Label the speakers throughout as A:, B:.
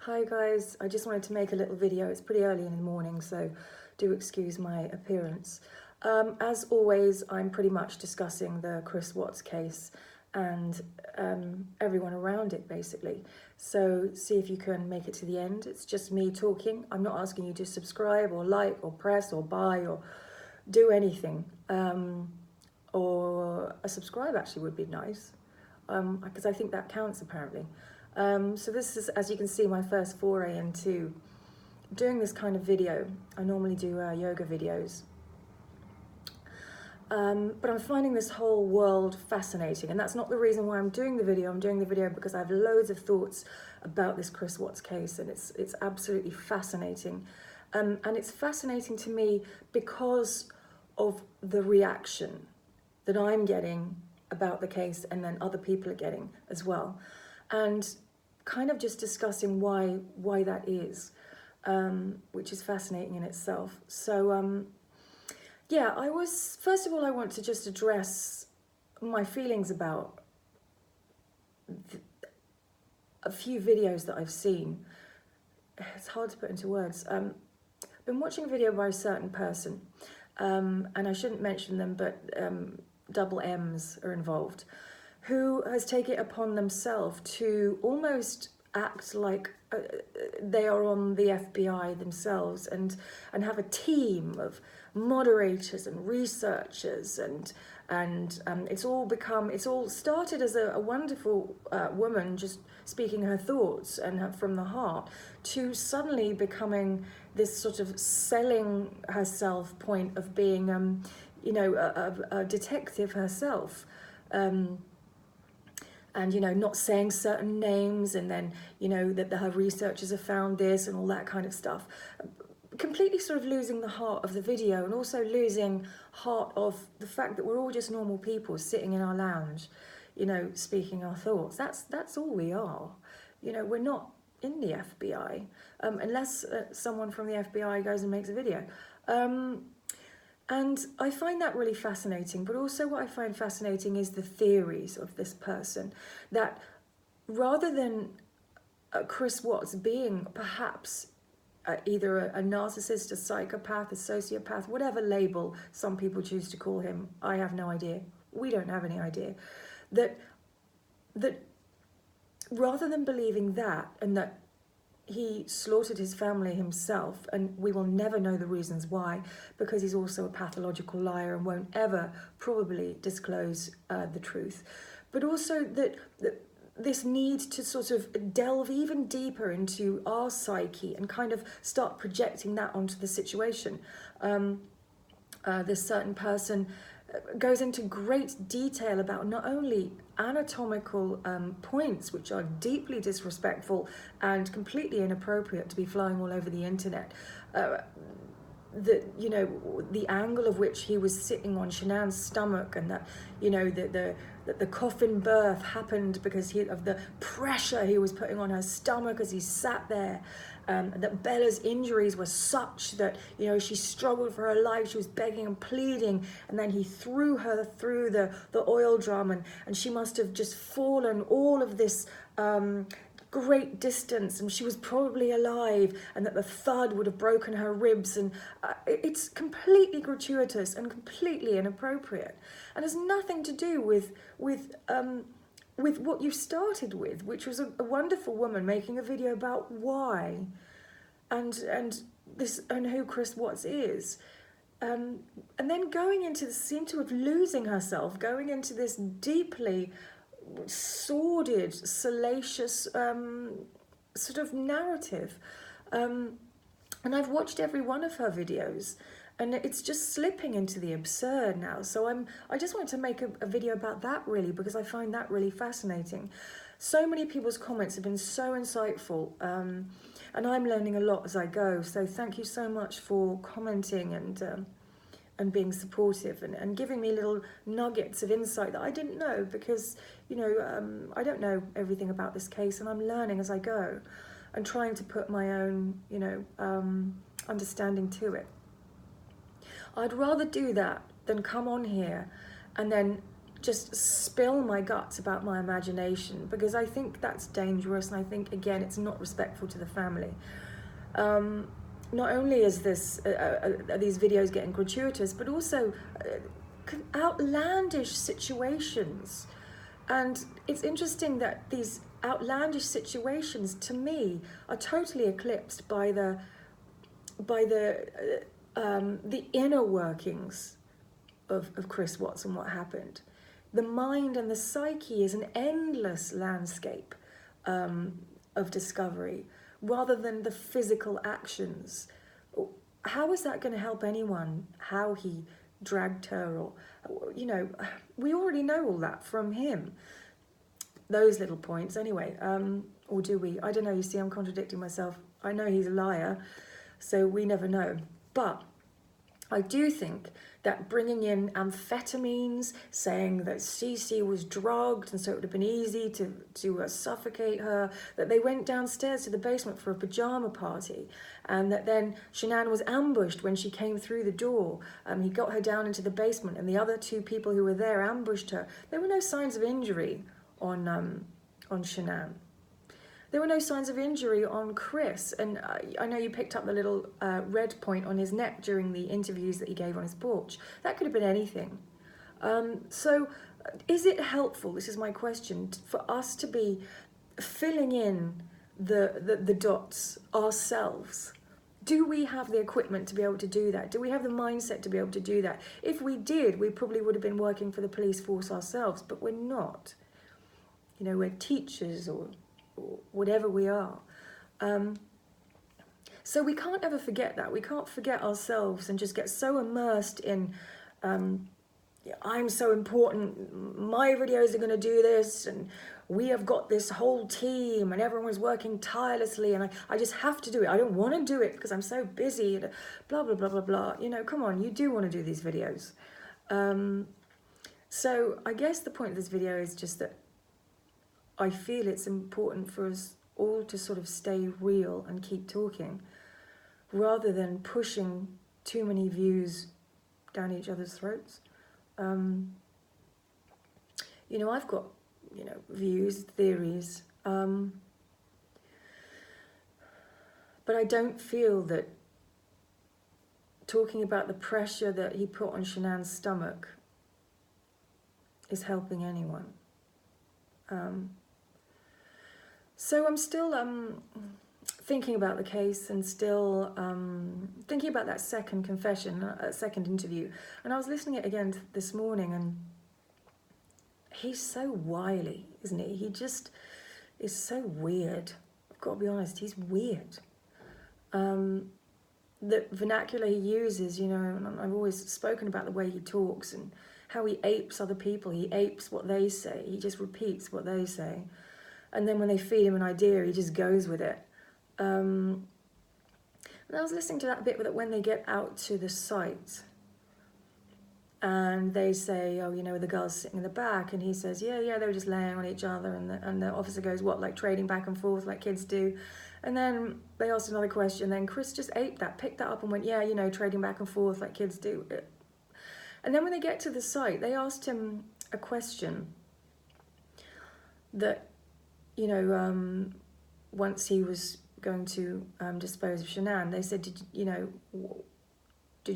A: Hi guys, I just wanted to make a little video. It's pretty early in the morning, so do excuse my appearance. As always, I'm pretty much discussing the Chris Watts case and everyone around it, basically. So see if you can make it to the end. It's just me talking. I'm not asking you to subscribe or like or press or buy or do anything. Or a subscribe actually would be nice, because I think that counts apparently. So this is, as you can see, my first foray into doing this kind of video. I normally do yoga videos. But I'm finding this whole world fascinating, and that's not the reason why I'm doing the video. I'm doing the video because I have loads of thoughts about this Chris Watts case, and it's absolutely fascinating. And it's fascinating to me because of the reaction that I'm getting about the case, and then other people are getting as well. And kind of just discussing why that is, which is fascinating in itself. So yeah, first of all, I want to just address my feelings about a few videos that I've seen. It's hard to put into words. I've been watching a video by a certain person, and I shouldn't mention them, but double M's are involved, who has taken it upon themselves to almost act like they are on the FBI themselves, and have a team of moderators and researchers, and it's all started as a wonderful woman just speaking her thoughts and from the heart, to suddenly becoming this sort of selling herself point of being a detective herself. And, not saying certain names, and then, that her researchers have found this and all that kind of stuff. Completely sort of losing the heart of the video, and also losing heart of the fact that we're all just normal people sitting in our lounge, speaking our thoughts. That's all we are. We're not in the FBI, unless someone from the FBI goes and makes a video. And I find that really fascinating, but also what I find fascinating is the theories of this person, that rather than Chris Watts being perhaps either a narcissist, a psychopath, a sociopath, whatever label some people choose to call him, I have no idea. We don't have any idea. That rather than believing that, and that he slaughtered his family himself, and we will never know the reasons why, because he's also a pathological liar and won't ever probably disclose the truth. But also that this need to sort of delve even deeper into our psyche and kind of start projecting that onto the situation. This certain person goes into great detail about not only anatomical points, which are deeply disrespectful and completely inappropriate to be flying all over the internet, the angle of which he was sitting on Shanann's stomach, and that the coffin birth happened because of the pressure he was putting on her stomach as he sat there. That Bella's injuries were such that she struggled for her life. She was begging and pleading, and then he threw her through the oil drum, and she must have just fallen all of this great distance, and she was probably alive, and that the thud would have broken her ribs. And it's completely gratuitous and completely inappropriate, and has nothing to do with what you started with, which was a wonderful woman making a video about why and who Chris Watts is, and then going into the seem to have losing herself, going into this deeply sordid, salacious sort of narrative. And I've watched every one of her videos, and it's just slipping into the absurd now. So I just wanted to make a video about that, really, because I find that really fascinating. So many people's comments have been so insightful, and I'm learning a lot as I go. So thank you so much for commenting and being supportive, and giving me little nuggets of insight that I didn't know, because I don't know everything about this case, and I'm learning as I go, and trying to put my own understanding to it. I'd rather do that than come on here and then just spill my guts about my imagination, because I think that's dangerous, and I think, again, it's not respectful to the family. Not only is are these videos getting gratuitous, but also outlandish situations. And it's interesting that these outlandish situations, to me, are totally eclipsed by the inner workings of Chris Watts and what happened. The mind and the psyche is an endless landscape of discovery, rather than the physical actions. How is that going to help anyone? How he dragged her, or, you know, we already know all that from him. Those little points, anyway. Or do we? I don't know. You see, I'm contradicting myself. I know he's a liar, so we never know. But I do think that bringing in amphetamines, saying that Cece was drugged and so it would have been easy to suffocate her, that they went downstairs to the basement for a pajama party, and that then Shanann was ambushed when she came through the door. He got her down into the basement, and the other two people who were there ambushed her. There were no signs of injury on Shanann. There were no signs of injury on Chris, and I know you picked up the little red point on his neck during the interviews that he gave on his porch. That could have been anything. So is it helpful, this is my question, for us to be filling in the dots ourselves? Do we have the equipment to be able to do that? Do we have the mindset to be able to do that? If we did, we probably would have been working for the police force ourselves, but we're not. You know, we're teachers or whatever we are. So we can't ever forget that. We can't forget ourselves and just get so immersed in, I'm so important, my videos are going to do this, and we have got this whole team and everyone's working tirelessly, and I just have to do it. I don't want to do it because I'm so busy, and blah, blah, blah, blah, blah. You know, come on, you do want to do these videos. So I guess the point of this video is just that I feel it's important for us all to sort of stay real and keep talking, rather than pushing too many views down each other's throats. You know, I've got, you know, views, theories, but I don't feel that talking about the pressure that he put on Shanann's stomach is helping anyone. So I'm still thinking about the case, and still thinking about that second confession, second interview. And I was listening it again this morning, and he's so wily, isn't he? He just is so weird. I've got to be honest, he's weird. The vernacular he uses, you know, and I've always spoken about the way he talks and how he apes other people. He apes what they say. He just repeats what they say. And then when they feed him an idea, he just goes with it. And I was listening to that bit that when they get out to the site and they say, oh, you know, the girl's sitting in the back, and he says, yeah, they were just laying on each other, and the officer goes, what, like trading back and forth like kids do? And then they asked another question, then Chris just aped that, picked that up and went, yeah, you know, trading back and forth like kids do. And then when they get to the site, they asked him a question that, you know, once he was going to dispose of Shanann, they said, did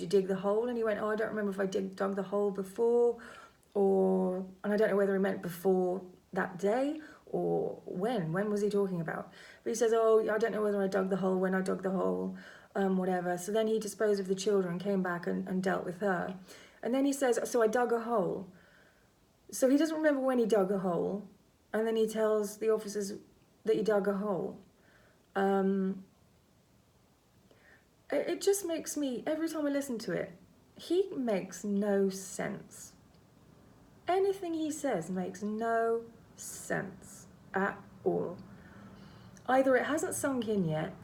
A: you dig the hole? And he went, oh, I don't remember if I dug the hole before, and I don't know whether he meant before that day or when was he talking about? But he says, oh, I don't know whether I dug the hole, when I dug the hole, whatever. So then he disposed of the children, came back and dealt with her. And then he says, so I dug a hole. So he doesn't remember when he dug a hole. And then he tells the officers that he dug a hole. It just makes me, every time I listen to it, he makes no sense. Anything he says makes no sense at all. Either it hasn't sunk in yet,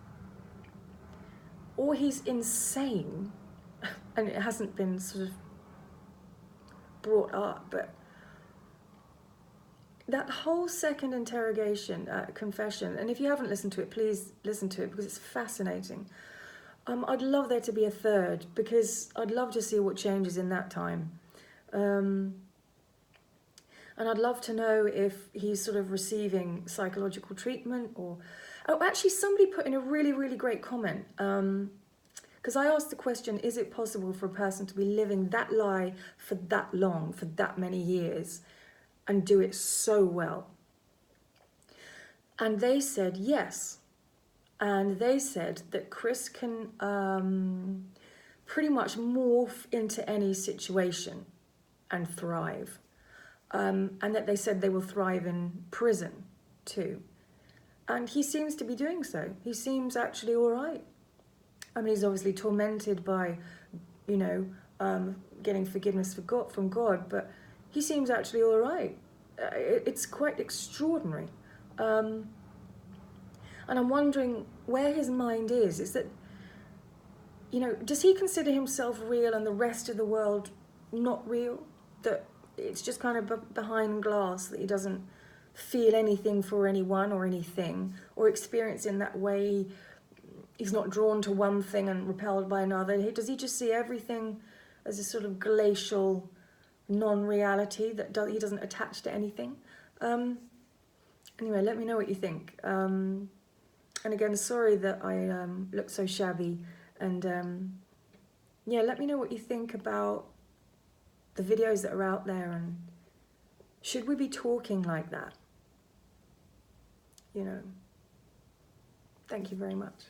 A: or he's insane and it hasn't been sort of brought up. But that whole second interrogation, confession, and if you haven't listened to it, please listen to it because it's fascinating. I'd love there to be a third, because I'd love to see what changes in that time. And I'd love to know if he's sort of receiving psychological treatment or... Oh, actually, somebody put in a really, really great comment. Because I asked the question, is it possible for a person to be living that lie for that long, for that many years, and do it so well? And they said yes. And they said that Chris can pretty much morph into any situation and thrive. And that they said they will thrive in prison too. And he seems to be doing so. He seems actually all right. I mean, he's obviously tormented by, you know, getting forgiveness from God, but he seems actually all right. It's quite extraordinary. And I'm wondering where his mind is. Is that, you know, does he consider himself real and the rest of the world not real? That it's just kind of behind glass, that he doesn't feel anything for anyone or anything, or experience in that way. He's not drawn to one thing and repelled by another. Does he just see everything as a sort of glacial non-reality that he doesn't attach to anything? Anyway, let me know what you think. And again, sorry that I look so shabby. And yeah, let me know what you think about the videos that are out there, and should we be talking like that? You know, thank you very much.